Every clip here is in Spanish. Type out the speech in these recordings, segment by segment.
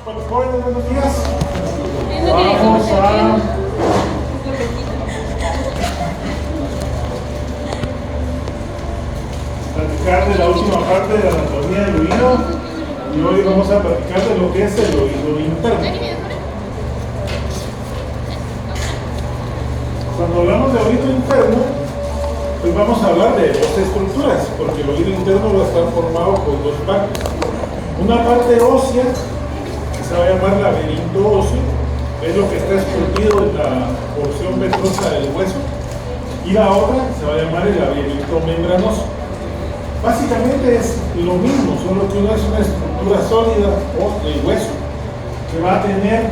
Jóvenes, buenos días. Vamos a platicar de la última parte de la anatomía del oído y hoy vamos a platicar de lo que es el oído interno. Cuando hablamos de oído interno, pues vamos a hablar de dos estructuras, porque el oído interno va a estar formado por dos partes. Una parte ósea, que se va a llamar laberinto óseo, es lo que está esculpido en la porción ventrosa del hueso, y la otra se va a llamar el laberinto membranoso. Básicamente es lo mismo, solo que una es una estructura sólida del hueso, que va a tener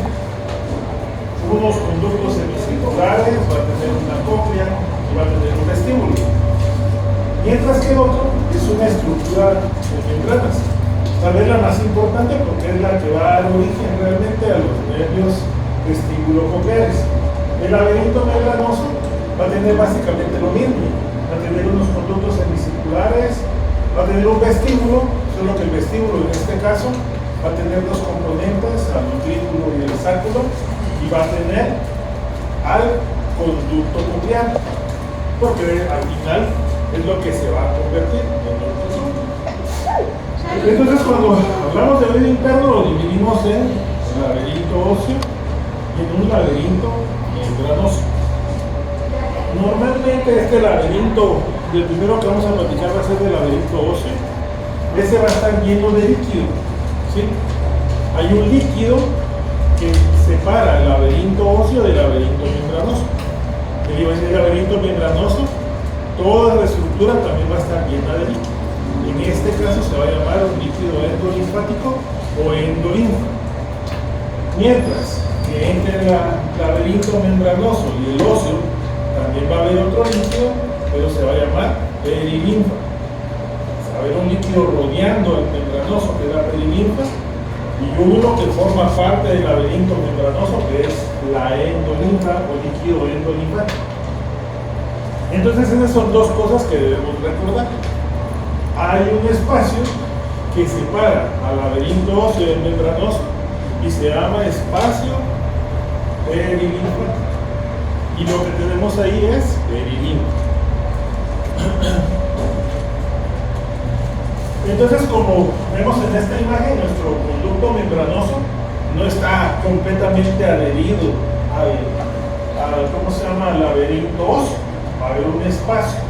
unos conductos semicirculares, va a tener una cóclea y va a tener un vestíbulo. Mientras que el otro es una estructura de membranas. Tal vez la más importante porque es la que va a dar origen realmente a los nervios vestíbulo-cocleares. El laberinto membranoso va a tener básicamente lo mismo. Va a tener unos conductos semicirculares, va a tener un vestíbulo, solo que el vestíbulo en este caso va a tener dos componentes, el utrículo y el sáculo, y va a tener al conducto coclear, porque al final es lo que se va a convertir en ortosoma. Entonces, cuando hablamos de oído interno, lo dividimos en laberinto óseo y en un laberinto membranoso. Normalmente este laberinto, el primero que vamos a platicar va a ser el laberinto óseo. Ese va a estar lleno de líquido, ¿sí? Hay un líquido que separa el laberinto óseo del laberinto membranoso. El laberinto membranoso, toda la estructura también va a estar llena de líquido. En este caso se va a llamar un líquido endolinfático o endolinfa. Mientras que entre el laberinto membranoso y el óseo también va a haber otro líquido, pero se va a llamar perilinfa. Va a haber un líquido rodeando el membranoso, que es la perilinfa, y uno que forma parte del laberinto membranoso, que es la endolinfa o líquido endolinfático. Entonces esas son dos cosas que debemos recordar. Hay un espacio que separa al laberinto óseo del membranoso y se llama espacio perilinfático. Y lo que tenemos ahí es perilinfa. Entonces, como vemos en esta imagen, nuestro conducto membranoso no está completamente adherido al ¿cómo se llama?, al laberinto óseo. Va a haber un espacio.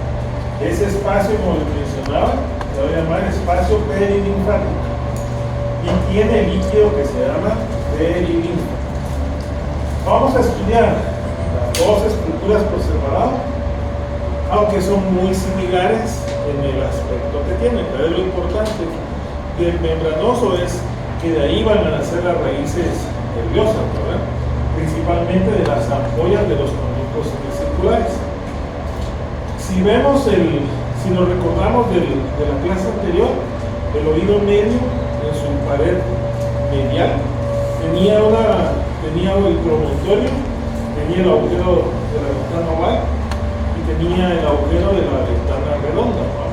Ese espacio, como les mencionaba, se va a llamar espacio perilinfático y tiene líquido que se llama perilinfa. Vamos a estudiar las dos estructuras por separado, aunque son muy similares en el aspecto que tienen, pero es lo importante del membranoso es que de ahí van a nacer las raíces nerviosas, ¿verdad? Principalmente de las ampollas de los conductos semicirculares. Si nos recordamos de la clase anterior, el oído medio en su pared medial tenía el promontorio, tenía el agujero de la ventana oval y tenía el agujero de la ventana redonda, ¿no?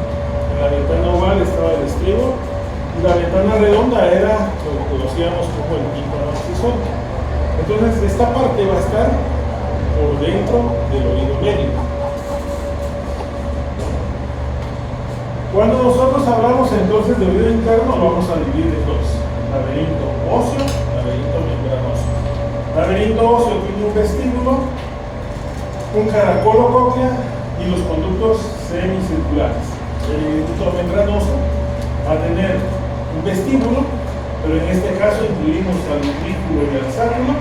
En la ventana oval estaba el estribo y la ventana redonda era lo que conocíamos como el tímpano accesórico. Entonces esta parte va a estar por dentro del oído medio. Cuando nosotros hablamos entonces de oído interno, lo vamos a dividir en dos: laberinto óseo, laberinto membranoso. Laberinto óseo tiene un vestíbulo, un caracolo cóclea y los conductos semicirculares. El laberinto membranoso va a tener un vestíbulo, pero en este caso incluimos al utrículo y al sáculo,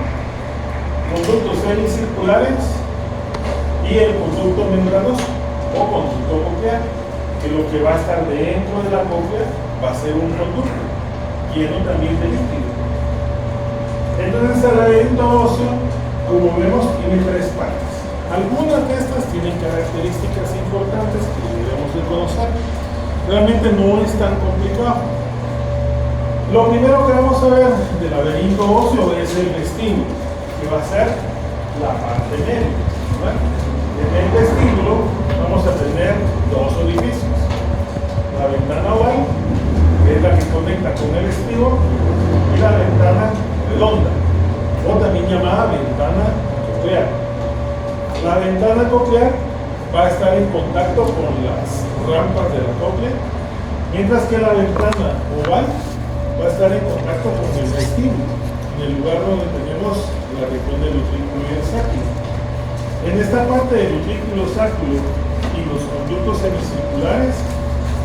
conductos semicirculares y el conducto membranoso o conducto coclear, que lo que va a estar dentro de la cóclea va a ser un conducto lleno también de líquido. Entonces el laberinto óseo, como vemos, tiene tres partes. Algunas de estas tienen características importantes que debemos de conocer. Realmente no es tan complicado. Lo primero que vamos a ver del laberinto óseo es el vestíbulo, que va a ser la parte media, ¿verdad? En el vestíbulo vamos a tener dos orificios: la ventana oval, que es la que conecta con el estribo, y la ventana membrana coclear va a estar en contacto con las rampas de la cóclea, mientras que la ventana oval va a estar en contacto con el vestíbulo, en el lugar donde tenemos la región del utrículo y el sáculo. En esta parte del utrículo, sáculo y los conductos semicirculares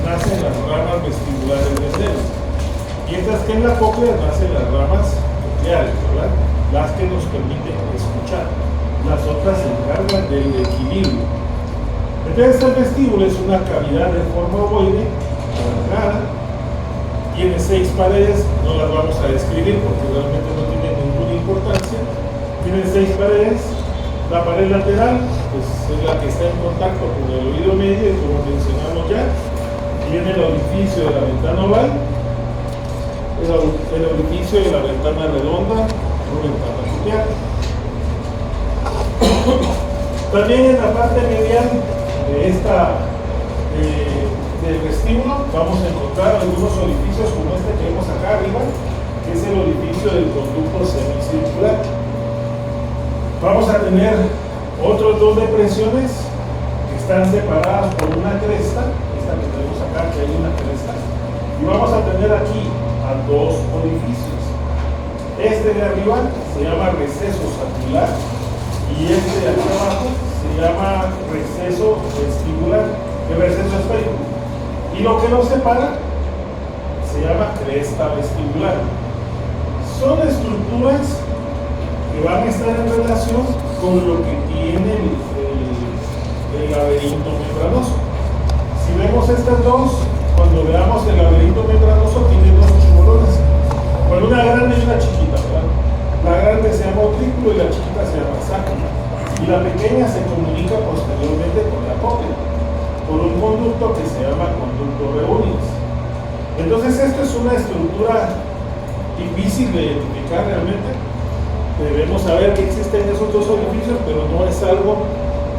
nacen las ramas vestibulares del dedo, mientras que en la cóclea nacen las ramas cocleares, ¿verdad? Las que nos permiten escuchar. Las otras se encargan del equilibrio. Entonces el vestíbulo es una cavidad de forma ovoide, alargada, tiene 6 paredes, no las vamos a describir porque realmente no tienen ninguna importancia. Tiene 6 paredes. La pared lateral pues, es la que está en contacto con el oído medio y como mencionamos ya, tiene el orificio de la ventana oval, el orificio de la ventana redonda o ventana coclear. También en la parte medial de del vestíbulo vamos a encontrar algunos orificios como este que vemos acá arriba, que es el orificio del conducto semicircular. Vamos a tener otros 2 depresiones que están separadas por una cresta, esta que tenemos acá, que hay una cresta, y vamos a tener aquí a 2 orificios. Este de arriba se llama receso sacular y este de aquí abajo se llama receso vestibular, el receso esférico. Y lo que los separa se llama cresta vestibular. Son estructuras que van a estar en relación con lo que tiene el laberinto membranoso. Si vemos estas dos, cuando veamos el laberinto membranoso tiene 2 chibolones. Bueno, una grande y una chiquita, ¿verdad? La grande se llama utrículo y la chiquita se llama sáculo. Y la pequeña se comunica posteriormente con la cóclea, por un conducto que se llama conducto reunidos. Entonces esto es una estructura difícil de identificar realmente. Debemos saber que existen esos 2 orificios, pero no es algo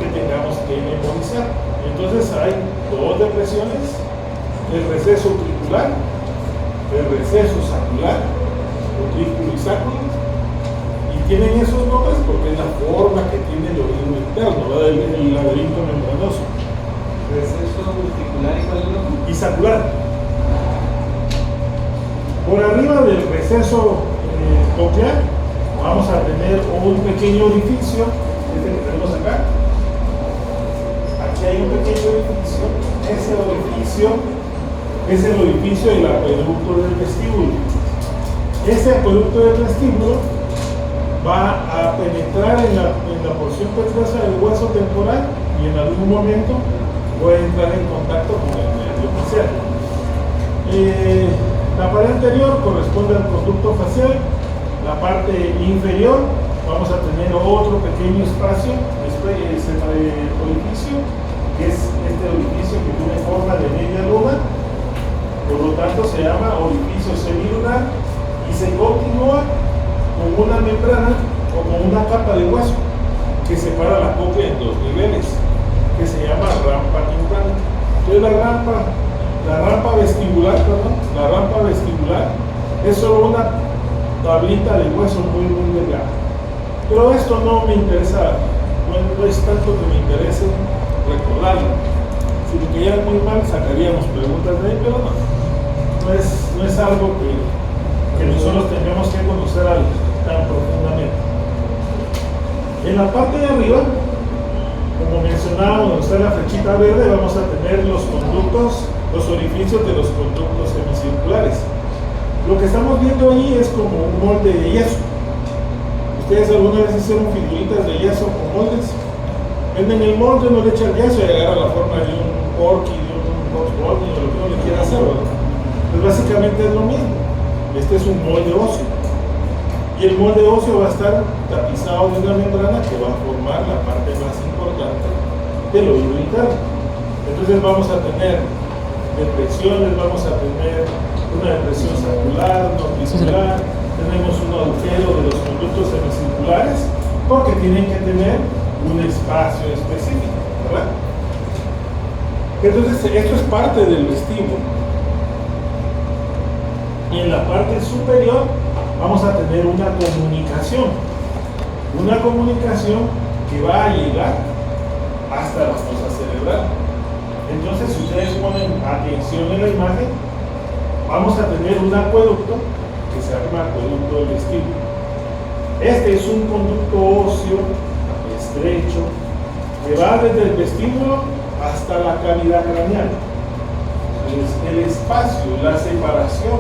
que tengamos que memorizar. Entonces hay 2 depresiones, el receso utricular, el receso sacular, utrículo y sáculo, y tienen esos nombres porque es la forma que tiene el oído interno, ¿verdad? El laberinto membranoso. Receso utricular y cuál es el otro? Y sacular. Por arriba del receso coclear vamos a tener un pequeño orificio, este que tenemos acá. Aquí hay un pequeño orificio. Ese orificio es el orificio del acueducto del vestíbulo. Ese acueducto del vestíbulo va a penetrar en la porción petrosa del hueso temporal y en algún momento puede entrar en contacto con el nervio facial. La pared anterior corresponde al conducto facial. La parte inferior vamos a tener otro pequeño espacio, orificio, que es este orificio que tiene forma de media luna, por lo tanto se llama orificio semilunar y se continúa con una membrana o con una capa de hueso que separa la cóclea en 2 niveles, que se llama rampa timpánica. Entonces la rampa vestibular es solo una tablita de hueso muy delgada. Pero esto no me interesa, no es tanto que me interese recordarlo, sino que ya muy mal sacaríamos preguntas de ahí, pero no es algo que nosotros tengamos que conocer tan profundamente. En la parte de arriba, como mencionábamos, donde está la flechita verde, vamos a tener los orificios de los conductos semicirculares. Lo que estamos viendo ahí es como un molde de yeso. ¿Ustedes alguna vez hicieron figuritas de yeso con moldes? En el molde uno le echa el yeso y agarra la forma de un porky, de un Box Bunny, o lo que uno le quiera hacer, ¿verdad? Pues básicamente es lo mismo. Este es un molde óseo. Y el molde óseo va a estar tapizado de una membrana que va a formar la parte más importante del oído interno. Entonces vamos a tener depresiones, vamos a tener una depresión sacular, una auricular, tenemos un agujero de los conductos semicirculares, porque tienen que tener un espacio específico, ¿verdad? Entonces esto es parte del vestíbulo. Y en la parte superior vamos a tener una comunicación que va a llegar hasta la fosa cerebral. Entonces, si ustedes ponen atención en la imagen, vamos a tener un acueducto que se llama acueducto del vestíbulo. Este es un conducto óseo estrecho que va desde el vestíbulo hasta la cavidad craneal. El espacio, la separación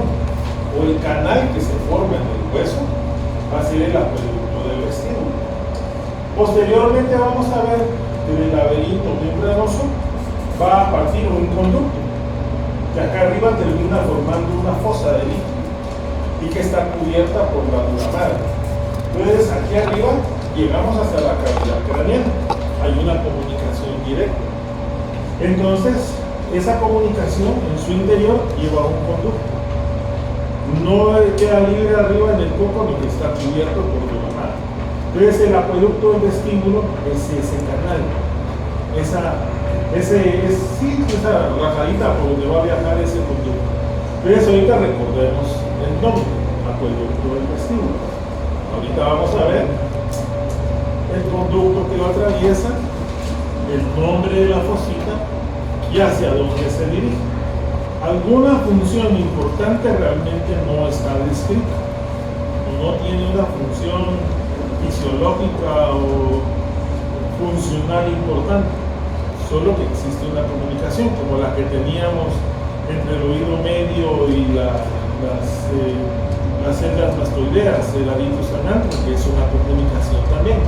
o el canal que se forma en el hueso va a ser el acueducto del vestíbulo. Posteriormente vamos a ver que del laberinto membranoso va a partir un conducto que acá arriba termina formando una fosa de líquido y que está cubierta por la dura madre. Entonces aquí arriba llegamos hasta la cavidad craneal, hay una comunicación directa. Entonces esa comunicación en su interior lleva un conducto. No queda libre arriba en el coco ni que está cubierto por dura madre. Entonces el acueducto del vestíbulo es ese canal, esa rajadita por donde va a viajar ese conducto. Entonces ahorita recordemos el nombre, acueducto del vestíbulo. Ahorita vamos a ver el conducto que lo atraviesa, el nombre de la fosita y hacia dónde se dirige. Alguna función importante realmente no está descrita, no tiene una función fisiológica o funcional importante, solo que existe una comunicación como la que teníamos entre el oído medio y las células mastoideas, el aritus anantrum, que es una comunicación también.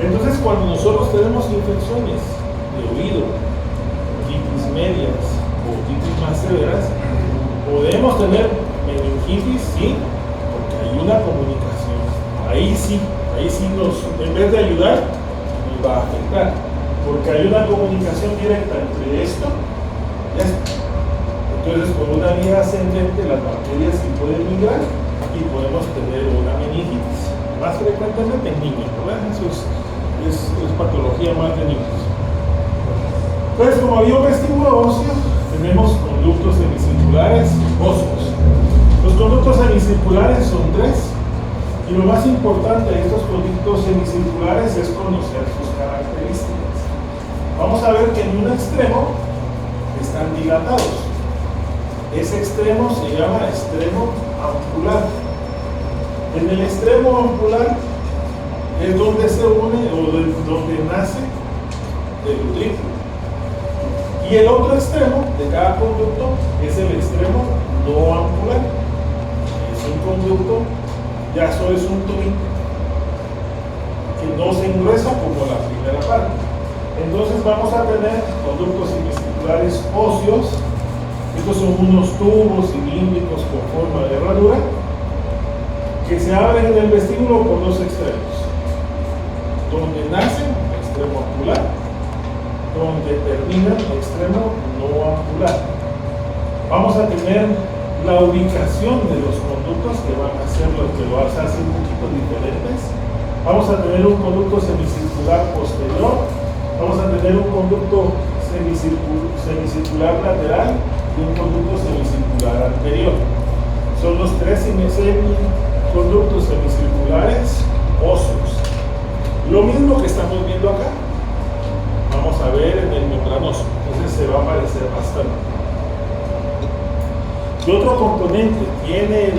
Entonces, cuando nosotros tenemos infecciones de oído, otitis medias o otitis más severas, podemos tener meningitis, sí, porque hay una comunicación. Ahí sí en vez de ayudar, nos va a afectar, porque hay una comunicación directa entre esto y esto. Entonces, por una vía ascendente, las bacterias sí pueden migrar y podemos tener una meningitis, más frecuentemente en niños, ¿verdad? Eso es patología más de niños. Entonces, como había un vestíbulo óseo, tenemos conductos semicirculares óseos. Los conductos semicirculares son 3, y lo más importante de estos conductos semicirculares es conocer sus características. Vamos a ver que en un extremo están dilatados. Ese extremo se llama extremo ampular. En el extremo ampular es donde se une o donde nace el utrículo. Y el otro extremo de cada conducto es el extremo no ampular. Es un conducto, ya solo es un tubito que no se engruesa como la primera parte. Entonces vamos a tener conductos semicirculares óseos. Estos son unos tubos cilíndricos con forma de herradura que se abren en el vestíbulo por dos extremos. Donde nacen, extremo ampular, donde terminan, extremo no ampular. Vamos a tener la ubicación de los conductos que van a ser los que lo hacen un poquito diferentes. Vamos a tener un conducto semicircular posterior, vamos a tener un conducto semicircular lateral y un conducto semicircular anterior. Son los 3 conductos semicirculares óseos. Lo mismo que estamos viendo acá, vamos a ver en el membranoso, entonces se va a parecer bastante. ¿Qué otro componente tiene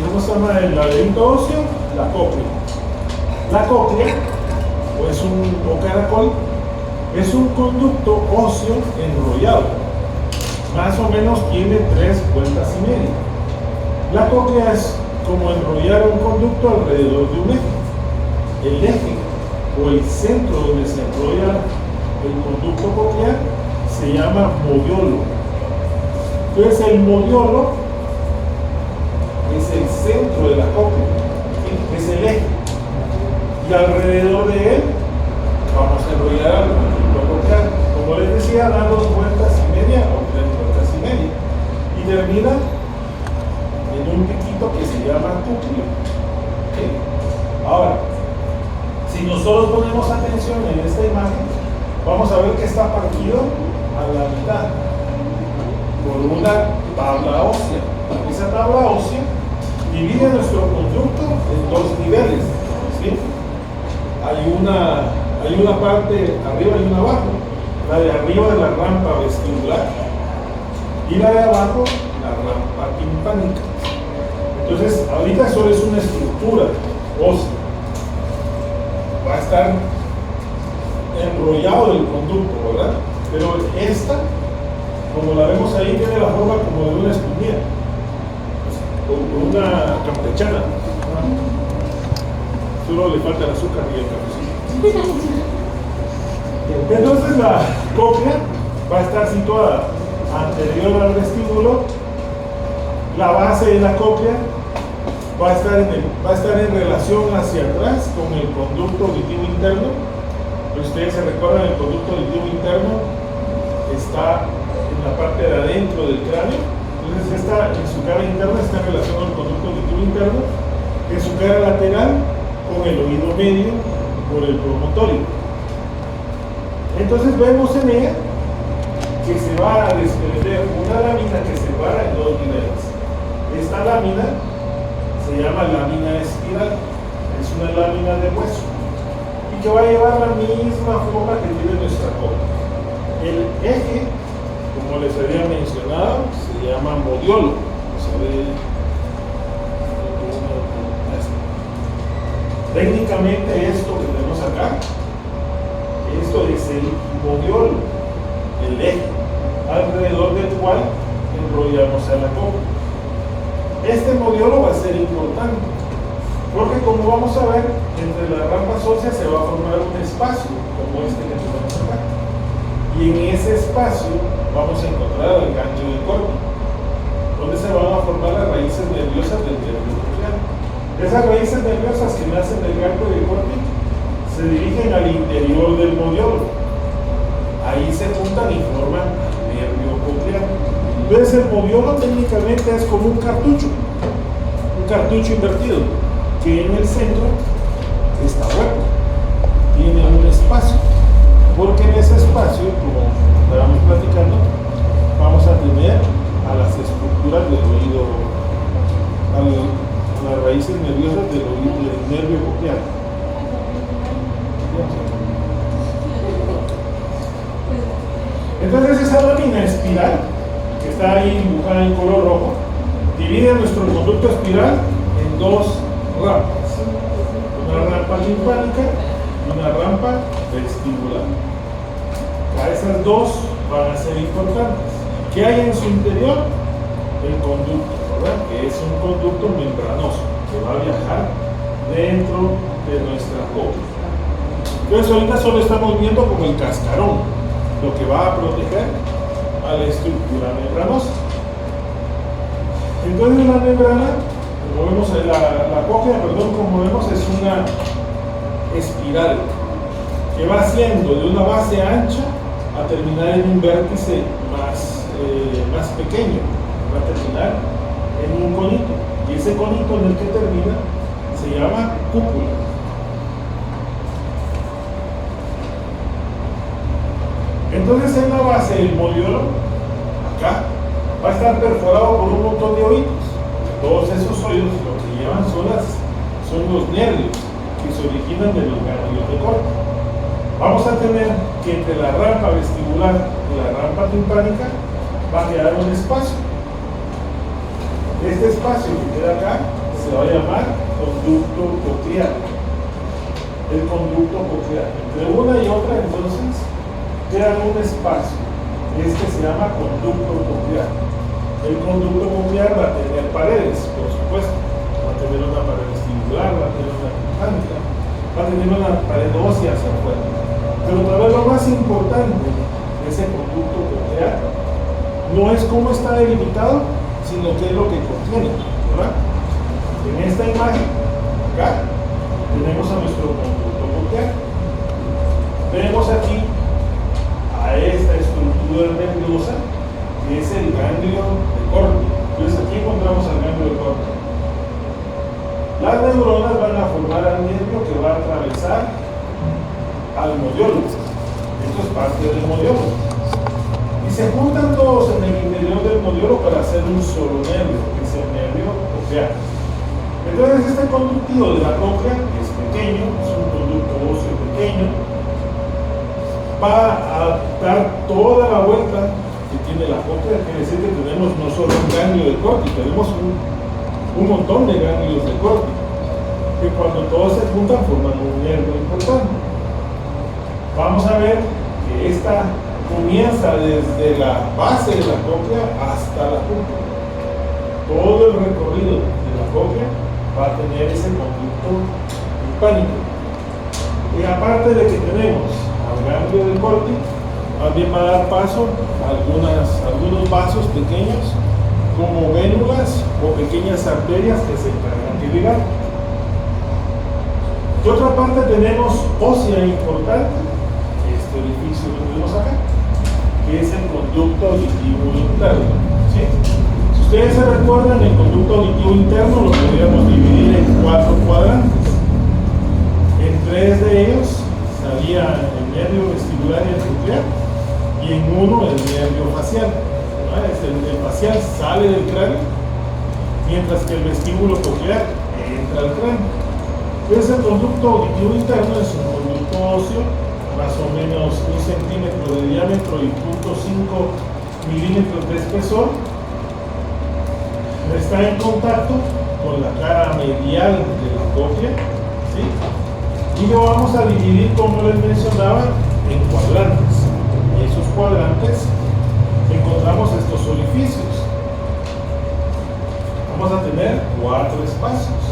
¿cómo se llama? El laberinto óseo? La cóclea. La cóclea, o caracol, es un conducto óseo enrollado. Más o menos tiene 3 vueltas y media. La cóclea es como enrollar un conducto alrededor de un eje. El eje o el centro donde se enrolla el conducto coclear se llama modiolo. Entonces el modiolo es el centro de la cóclea, ¿sí? Es el eje. Y alrededor de él vamos a enrollar el conducto coclear. Como les decía, da 2 vueltas y media o 3 vueltas y media. Y termina en un piquito que se llama cúpula. ¿Sí? Ahora, si nosotros ponemos atención en esta imagen, vamos a ver que está partido a la mitad por una tabla ósea. Esa tabla ósea divide nuestro conducto en 2 niveles, ¿sí? Hay una Hay una parte arriba y una abajo. La de arriba es la rampa vestibular y la de abajo la rampa timpánica. Entonces, ahorita solo es una estructura ósea. Va a estar enrollado el conducto, ¿verdad? Pero esta, como la vemos ahí, tiene la forma como de una espumilla, o una campechana. Solo le falta el azúcar y el cafecito. Entonces la cóclea va a estar situada anterior al vestíbulo. La base de la cóclea va a estar en relación hacia atrás con el conducto auditivo interno. Ustedes se recuerdan, el conducto auditivo interno está en la parte de adentro del cráneo. Entonces en su cara interna está en relación al conducto auditivo interno, en su cara lateral con el oído medio por el promontorio. Entonces vemos en ella que se va a desprender una lámina que se separa en dos niveles. Esta lámina se llama lámina espiral, es una lámina de hueso y que va a llevar la misma forma que tiene nuestra cóclea. El eje, como les había mencionado, se llama modiolo. Técnicamente esto que tenemos acá, esto es el modiolo, el eje alrededor del cual enrollamos a la cóclea. Este modiolo va a ser importante porque, como vamos a ver, entre las rampas óseas se va a formar un espacio como este que tenemos acá, y en ese espacio vamos a encontrar el ganglio del corte, donde se van a formar las raíces nerviosas del nervio coclear. Esas raíces nerviosas que nacen del ganglio del corte se dirigen al interior del modiolo. Ahí se juntan y forman el nervio coclear. Entonces el modiolo técnicamente es como un cartucho invertido, que en el centro está hueco, tiene un espacio, porque en ese espacio, como estábamos platicando, vamos a tener a las estructuras del oído, a las raíces nerviosas del nervio coclear. Entonces esa lámina espiral que está ahí dibujada en color rojo divide nuestro conducto espiral en dos rampas, una rampa timpánica y una rampa vestibular. A esas dos van a ser importantes. ¿Qué hay en su interior? El conducto, ¿verdad? Que es un conducto membranoso que va a viajar dentro de nuestra cóclea. Entonces ahorita solo estamos viendo como el cascarón, lo que va a proteger a la estructura membranosa. Entonces la membrana, como vemos, la cóclea, como vemos, es una espiral que va haciendo de una base ancha a terminar en un vértice más pequeño, va a terminar en un conito, y ese conito en el que termina se llama cúpula. Entonces en la base del modiolo, acá, va a estar perforado por un montón de oídos. Todos esos oídos lo que llevan son los nervios que se originan de los ganglios de corte. Vamos a tener que entre la rampa vestibular y la rampa timpánica va a quedar un espacio. Este espacio que queda acá se va a llamar conducto coclear. El conducto coclear. Entre una y otra, entonces, queda un espacio. Este se llama conducto coclear. El conducto coclear va a tener paredes, por supuesto. Va a tener una pared vestibular, va a tener una timpánica, va a tener una pared ósea hacia afuera. Pero tal vez lo más importante de ese conducto coclear no es cómo está delimitado, sino qué es lo que contiene, ¿verdad? En esta imagen, acá, tenemos a nuestro conducto coclear. Vemos aquí a esta estructura nerviosa que es el ganglio de corte. Entonces aquí encontramos al ganglio de corte. Las neuronas van a formar al nervio que va a atravesar al modiolo. Esto es parte del modiolo. Y se juntan todos en el interior del modiolo para hacer un solo nervio, que es el nervio coclear. Entonces este conductivo de la cóclea es pequeño, es un conducto óseo pequeño, va a dar toda la vuelta que tiene la cóclea. Quiere decir que tenemos no solo un ganglio de Corti, tenemos un montón de ganglios de Corti, que cuando todos se juntan forman un nervio importante. Vamos a ver que esta comienza desde la base de la cóclea hasta la punta. Todo el recorrido de la cóclea va a tener ese conducto hispánico. Y aparte de que tenemos al ganglio de Corti, también va a dar paso a algunos vasos pequeños como vénulas o pequeñas arterias que se encargan de irrigar. De otra parte tenemos ósea importante, este orificio que tenemos acá, que es el conducto auditivo interno, ¿sí? Si ustedes se recuerdan, el conducto auditivo interno lo podríamos dividir en 4 cuadrantes. En 3 de ellos salía el nervio vestibular y el coclear, y en uno el nervio facial. El facial sale del cráneo, mientras que el vestíbulo coclear entra al cráneo. Entonces el conducto auditivo interno es un conducto óseo, más o menos 1 centímetro de diámetro y 0.5 milímetros de espesor. Está en contacto con la cara medial de la cóclea, ¿sí? Y lo vamos a dividir, como les mencionaba, en cuadrantes. Y esos cuadrantes encontramos estos orificios. Vamos a tener 4 espacios.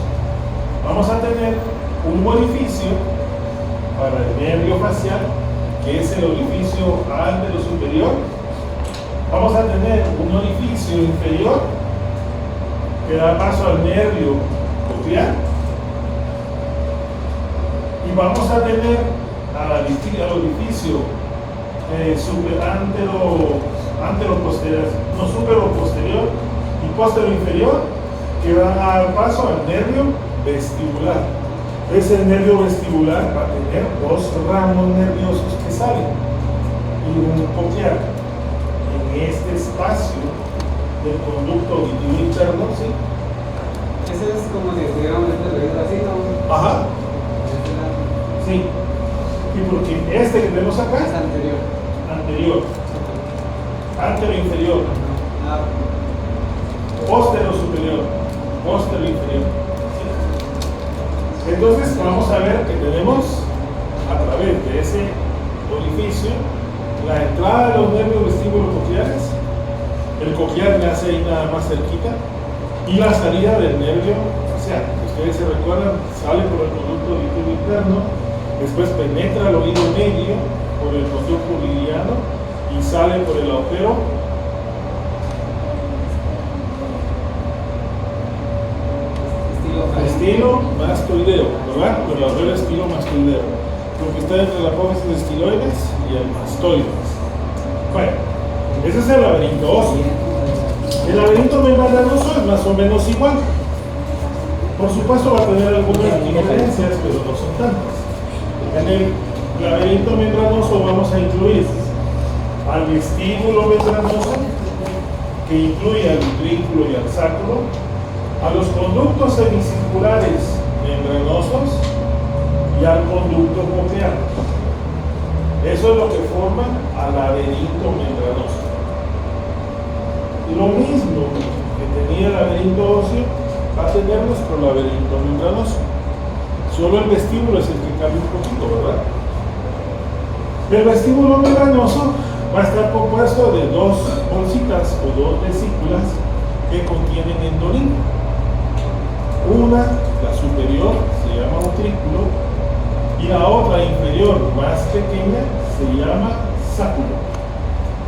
Vamos a tener un orificio para el nervio facial, que es el orificio antero superior. Vamos a tener un orificio inferior que da paso al nervio coclear. Y vamos a tener al orificio antero posterior, no supero posterior y postero inferior, que van a dar paso al nervio vestibular. Entonces el nervio vestibular va a tener 2 ramos nerviosos que salen y un coclear en este espacio del conducto auditivo interno, ¿sí? Ese es como si estuviéramos viendo así, ¿no? Ajá. Sí. Y porque este que tenemos acá Es anterior. anterior, antero inferior, Ah, póstero superior, póstero inferior. ¿Sí? Entonces vamos a ver que tenemos a través de ese orificio la entrada de los nervios vestíbulo-cocleares, el coclear nace ahí nada más cerquita, y la salida del nervio facial. Ustedes se recuerdan, sale por el conducto auditivo interno, después penetra el oído medio por el conducto lidiano y sale por el agujero estilo mastoideo, ¿verdad? Por el agujero estilo mastoideo, lo que está entre la apófisis estiloides y el mastoides. Bueno, ese es el laberinto óseo. El laberinto membranoso es más o menos igual. Por supuesto va a tener algunas diferencias, pero no son tantas. En el laberinto membranoso vamos a incluir al vestíbulo membranoso, que incluye al ventrículo y al sáculo, a los conductos semicirculares membranosos y al conducto coclear. Eso es lo que forma al laberinto membranoso. Lo mismo que tenía el laberinto óseo va a tener nuestro laberinto membranoso. Solo el vestíbulo es el que cambia un poquito, ¿verdad? El vestíbulo membranoso va a estar compuesto de 2 bolsitas o 2 vesículas que contienen endolina. Una, la superior, se llama utrículo, y la otra inferior, más pequeña, se llama sáculo.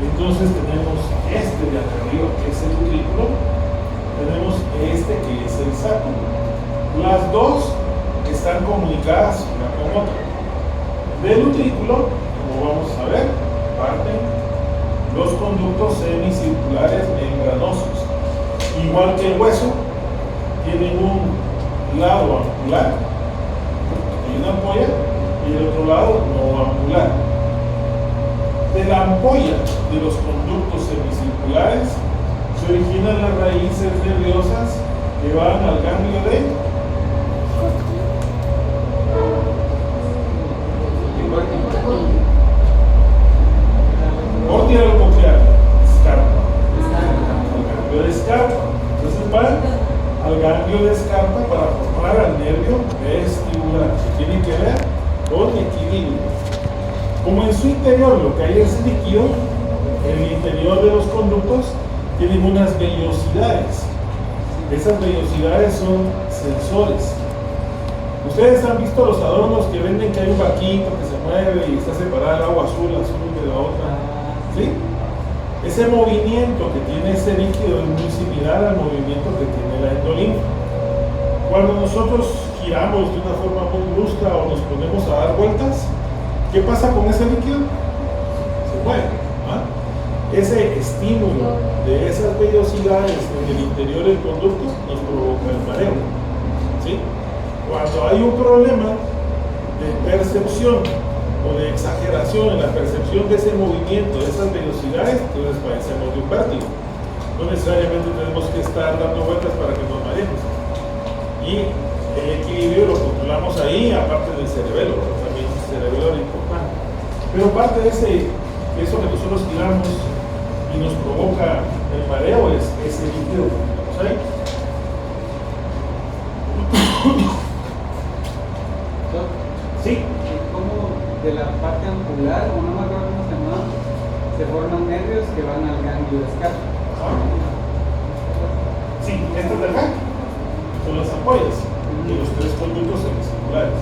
Entonces tenemos este de acá arriba, que es el utrículo, tenemos este que es el sáculo. Las dos están comunicadas una con otra. Del utrículo, como vamos a ver, parten los conductos semicirculares membranosos. Igual que el hueso, tienen un lado ampular y una ampolla, y el otro lado no ampular. De la ampolla de los conductos semicirculares se originan las raíces nerviosas que van al ganglio de escarpa para formar al nervio vestibular, que tiene que ver con equilibrio. Como en su interior lo que hay es líquido, en el interior de los conductos tienen unas vellosidades. Esas vellosidades son sensores. Ustedes han visto los adornos que venden que hay un vaquito que se mueve y está separada el agua azul de la otra, ¿sí? Ese movimiento que tiene ese líquido es muy similar al movimiento que tiene la endolinfa. Cuando nosotros giramos de una forma muy brusca o nos ponemos a dar vueltas, ¿qué pasa con ese líquido? Se mueve. ¿Ah? Ese estímulo de esas vellosidades en el interior del conducto nos provoca el mareo, ¿sí? Cuando hay un problema de percepción o de exageración en la percepción de ese movimiento, de esas velocidades, entonces padecemos de un vértigo. No necesariamente tenemos que estar dando vueltas para que nos mareemos. Y el equilibrio lo controlamos ahí, aparte del cerebelo, también el cerebelo es importante. Pero parte de eso que nosotros giramos y nos provoca el mareo es ese líquido que tenemos ahí. Sí. Como de la parte angular, o no me acuerdo cómo se llama, se forman nervios que van al ganglio escarpa. Sí, estas de acá son las ampollas y los tres conductos semicirculares.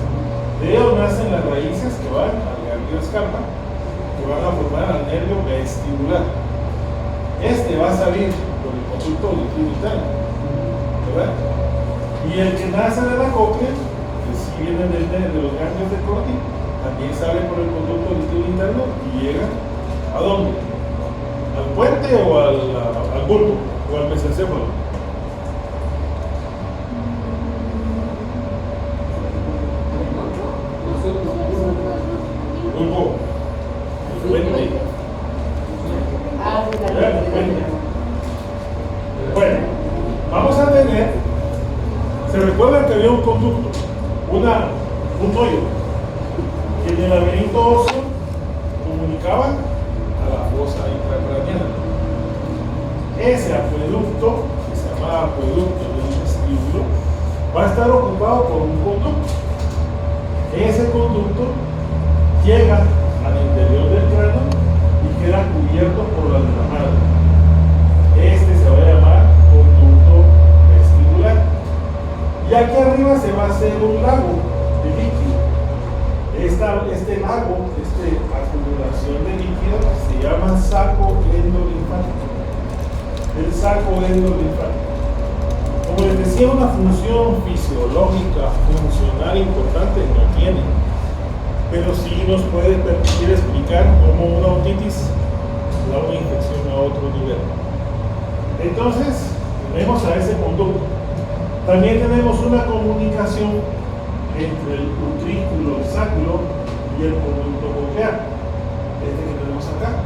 De ellos nacen las raíces que van al ganglio escarpa, que van a formar al nervio vestibular. Este va a salir por el conducto auditivo interno, ¿verdad? Y el que nace de la cóclea, que sí viene de los ganglios de Corti, también sale por el conducto auditivo interno y llega ¿a dónde? ¿Al puente o al bulbo o al mesencéfalo? Bulbo, puente. Bueno, vamos a tener, se recuerdan que había un conducto, un hoyo, que en el laberinto óseo comunicaba a la fosa intracraneana. Ese acueducto, que se llama acueducto del vestíbulo, va a estar ocupado por un conducto. Ese conducto llega al interior del cráneo y queda cubierto por la desramada. Este se va a llamar conducto vestibular. Y aquí arriba se va a hacer un lago de líquido. Este lago, esta acumulación de líquido, se llama saco endolinfático. El saco endolinfático. Como les decía, una función fisiológica, funcional importante no tiene, pero sí nos puede permitir explicar cómo una otitis da una infección a otro nivel. Entonces, tenemos a ese conducto. También tenemos una comunicación entre el utrículo, el sáculo y el conducto coclear, este que tenemos acá.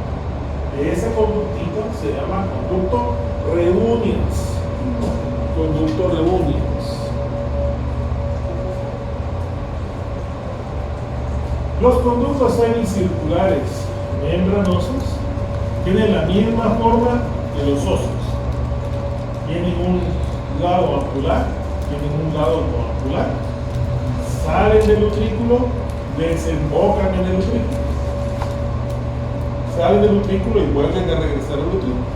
Ese conductito se llama conducto reunions. Conducto reunions. Los conductos semicirculares membranosos tienen la misma forma que los óseos. Tienen un lado ampullar, tienen un lado no ampullar. Salen del utrículo, desembocan en el utrículo. Salen del utrículo y vuelven a regresar al utrículo.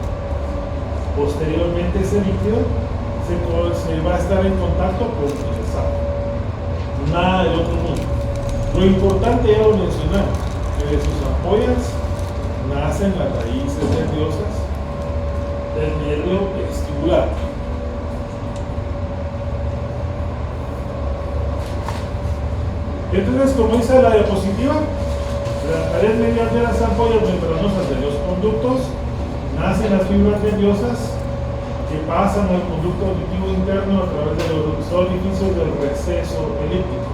Posteriormente ese líquido se va a estar en contacto con el saco. Nada del otro mundo. Lo importante ya lo mencionamos, que de sus ampollas nacen las raíces nerviosas del nervio vestibular. Entonces, como dice la diapositiva, las paredes mediante las ampollas membranosas de los conductos nacen las fibras nerviosas que pasan al conducto auditivo interno a través de los orificios del receso elíptico.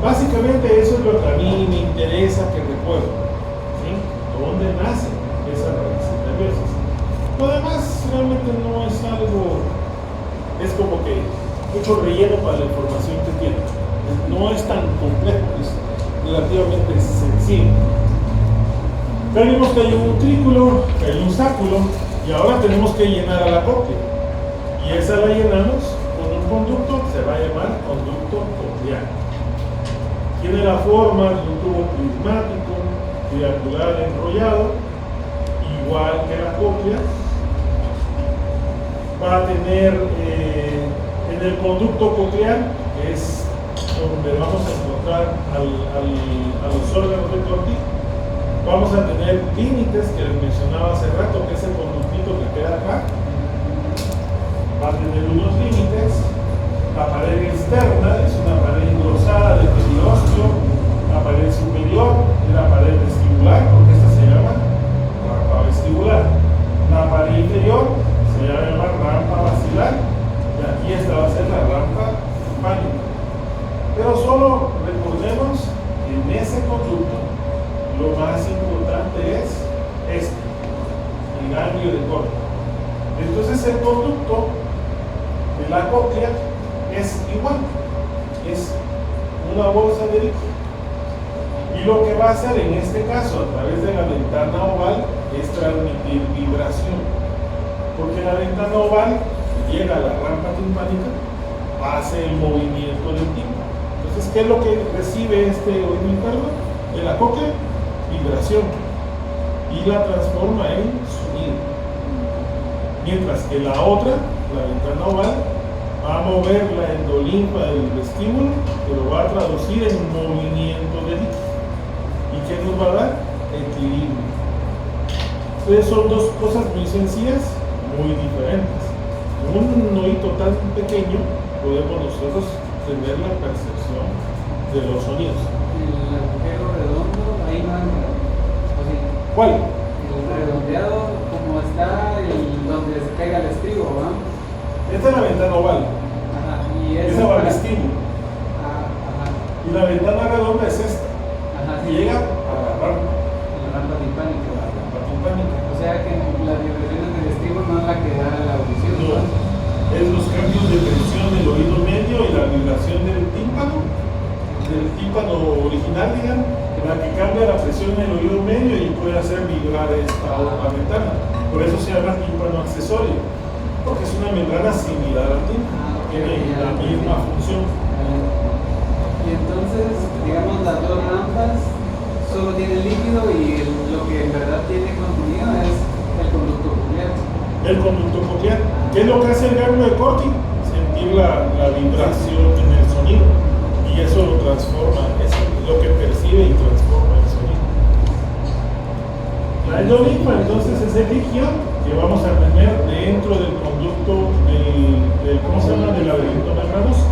Básicamente eso es lo que a mí me interesa que recuerdo, ¿sí? ¿Dónde nacen esas raíces nerviosas? Lo demás realmente no es algo, es como que mucho relleno para la información que tiene. No es tan complejo, es relativamente sencillo. Ya vimos que hay un utrículo, que hay un sáculo, y ahora tenemos que llenar a la cóclea. Y esa la llenamos con un conducto que se va a llamar conducto coclear. Tiene la forma de un tubo prismático, triangular enrollado, igual que la cóclea. Va a tener en el conducto coclear, que es donde vamos a encontrar a los órganos de Corti, vamos a tener límites que les mencionaba hace rato, que es el conductito que queda acá. Va a tener unos límites. La pared externa es una pared engrosada de periósteo. La pared superior es la pared vestibular, porque esta se llama rampa vestibular. La pared inferior se va a llamar rampa basilar, y aquí esta va a ser la rampa timpánica. Pero solo recordemos que en ese conducto lo más importante es este, el ganglio de Corti. Entonces el conducto de la cóclea es igual, es una bolsa de líquido. Y lo que va a hacer en este caso a través de la ventana oval es transmitir vibración, porque la ventana oval llega a la rampa timpánica, hace el movimiento del tímpano. Entonces, ¿qué es lo que recibe este oído interno de la cóclea? Vibración, y la transforma en sonido. Mientras que la otra, la ventana oval, va a mover la endolinfa del vestíbulo, que lo va a traducir en movimiento de líquido. ¿Y qué nos va a dar? Equilibrio. Entonces son dos cosas muy sencillas, muy diferentes. Con un oído tan pequeño podemos nosotros tener la percepción de los sonidos. El agujero redondo, ahí no entra. ¿O sí? ¿Cuál? El redondeado, como está donde se pega el estribo, ¿va? Esta es la ventana oval. Ajá. Y Esa va al vestíbulo. Ajá. Y la ventana redonda es esta. Ajá, sí. Llega a la rampa. La rampa timpánica. La rampa timpánica. O sea que las vibraciones del estribo no es la que da la audición, No. ¿no? Es los cambios de presión del oído medio y la vibración del tímpano original, digamos, la que cambia la presión del oído medio y puede hacer vibrar esta otra ventana. Por eso se llama tímpano accesorio, porque es una membrana similar al tímpano, tiene la misma función. Y entonces, digamos, las dos rampas solo tienen líquido y lo que en verdad tiene contenido es el conducto coclear. El conducto coclear. ¿Qué es lo que hace el ganglio de Corti? Sentir la vibración en el sonido. Y eso lo transforma, eso es lo que percibe y transforma el sonido. La endolinfa entonces es el líquido que vamos a tener dentro del conducto del ¿cómo se llama? Del laberinto membranoso.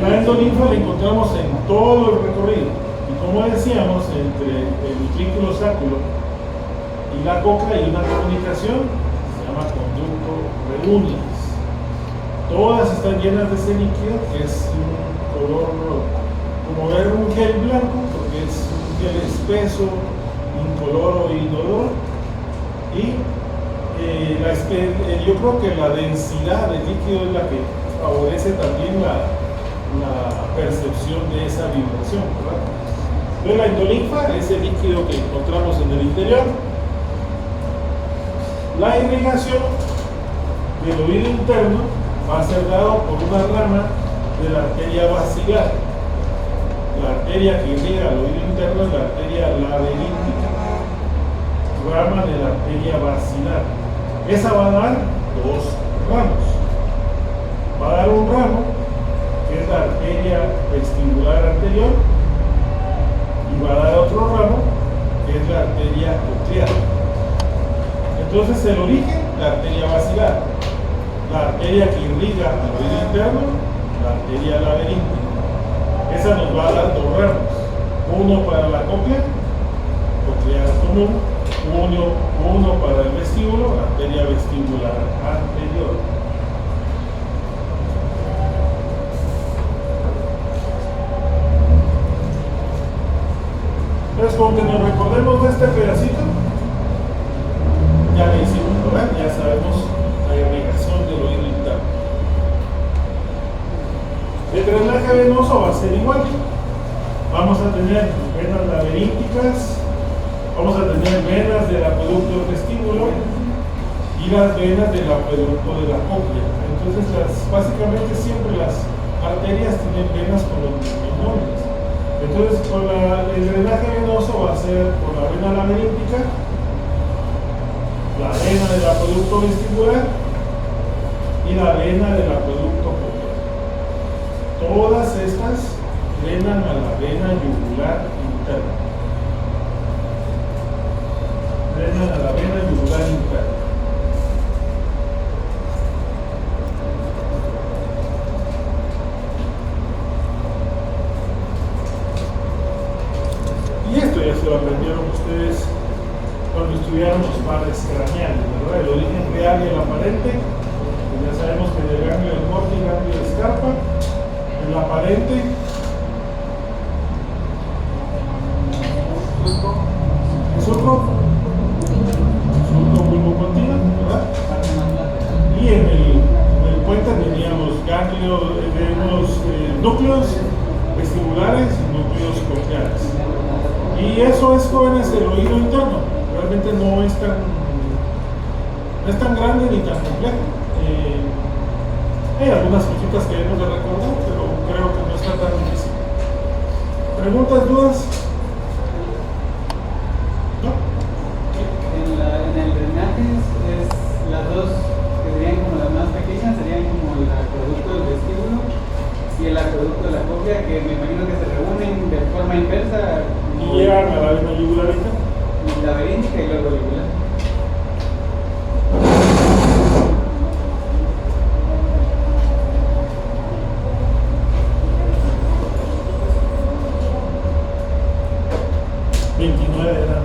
La endolinfa la encontramos en todo el recorrido. Y como decíamos, entre el utrículo sáculo y la cóclea hay una comunicación, se llama conducto reunions. Todas están llenas de ese líquido, que es un color, como ver un gel blanco, porque es un gel espeso, incoloro e inodoro. Y yo creo que la densidad del líquido es la que favorece también la percepción de esa vibración, ¿verdad? Entonces la endolinfa es el líquido que encontramos en el interior. La irrigación del oído interno va a ser dado por una rama de la arteria basilar. La arteria que irriga el oído interno es la arteria laberíntica, rama de la arteria basilar. Esa va a dar dos ramos. Va a dar un ramo que es la arteria vestibular anterior, y va a dar otro ramo que es la arteria coclear. Entonces el origen, la arteria basilar, la arteria que irriga al oído interno, la arteria laberíntica. Esa nos va a dar dos ramos, uno para la cóclea, coclear común, uno para el vestíbulo, arteria vestibular anterior. Entonces, con que nos recordemos de este pedacito, ya le hicimos, ¿verdad? Ya sabemos la irrigación del oído interno. El drenaje venoso va a ser igual. Vamos a tener venas laberínticas Vamos a tener venas del acueducto del vestíbulo y las venas del acueducto de la cóclea. Entonces, básicamente siempre las arterias tienen venas con los mismos nombres. Entonces, el drenaje venoso va a ser por la vena laberíntica, la vena del acueducto vestibular y la vena del acueducto coclear. Todas estas drenan a la vena yugular interna. Drenan a la vena yugular interna. Y esto ya se lo aprendieron ustedes cuando estudiaron los pares craneales, ¿verdad? El origen real y el aparente. Pues ya sabemos que del ganglio del corte y ganglio de escarpa, el aparente es otro bulbo continuo, ¿verdad? Y en el puente teníamos ganglios, tenemos núcleos vestibulares y núcleos cocleares. Y eso es, jóvenes, el oído interno. Realmente no es tan grande ni tan complejo. Hay algunas cositas que debemos de recordar, pero creo que no está tan difícil. ¿Preguntas, dudas? ¿No? En el drenaje es las dos que serían como las más pequeñas, serían como el acueducto del vestíbulo y el acueducto de la cóclea, que me imagino que se reúnen de forma inversa. Y llegan a la vena yugularita. Laberíntica y luego yugular. ¿29 eran?